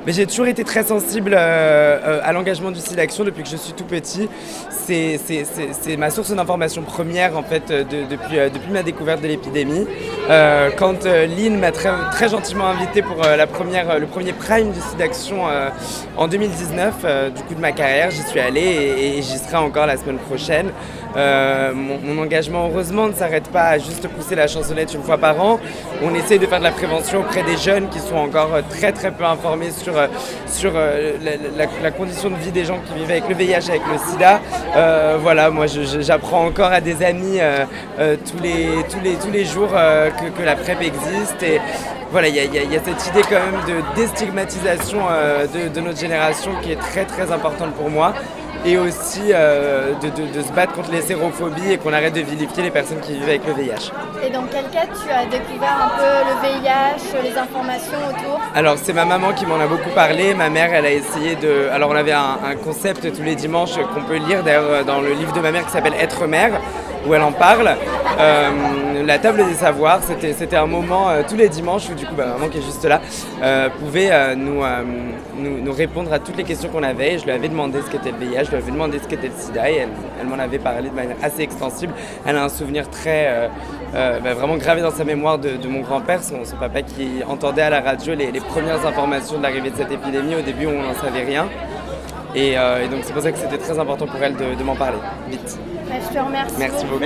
Mais j'ai toujours été très sensible à l'engagement du SIDAction depuis que je suis tout petit. C'est ma source d'information première en fait depuis ma découverte de l'épidémie. Quand Lynn m'a très gentiment invité pour le premier Prime du SIDAction en 2019, du coup de ma carrière, j'y suis allée et j'y serai encore la semaine prochaine. Mon engagement heureusement ne s'arrête pas à juste pousser la chansonnette une fois par an. On essaye de faire de la prévention auprès des jeunes qui sont encore très très peu informés sur la condition de vie des gens qui vivent avec le VIH, avec le sida. Voilà, moi j'apprends encore à des amis tous les jours que la PrEP existe. Et voilà, il y a cette idée quand même de déstigmatisation de notre génération qui est très très importante pour moi. Et aussi de se battre contre les sérophobies et qu'on arrête de vilifier les personnes qui vivent avec le VIH. Et dans quel cas tu as découvert un peu le VIH, les informations autour ? Alors c'est ma maman qui m'en a beaucoup parlé. Ma mère, elle a essayé de... Alors on avait un concept tous les dimanches qu'on peut lire d'ailleurs dans le livre de ma mère qui s'appelle Être mère, où elle en parle. La table des savoirs, c'était un moment tous les dimanches où du coup maman qui est juste là pouvait nous répondre à toutes les questions qu'on avait. Et je lui avais demandé ce qu'était le VIH, je lui avais demandé ce qu'était le sida et elle m'en avait parlé de manière assez extensible. Elle a un souvenir très vraiment gravé dans sa mémoire de mon grand-père, son papa qui entendait à la radio les premières informations de l'arrivée de cette épidémie. Au début on n'en savait rien. Et donc c'est pour ça que c'était très important pour elle de m'en parler vite. Je te remercie. Merci beaucoup.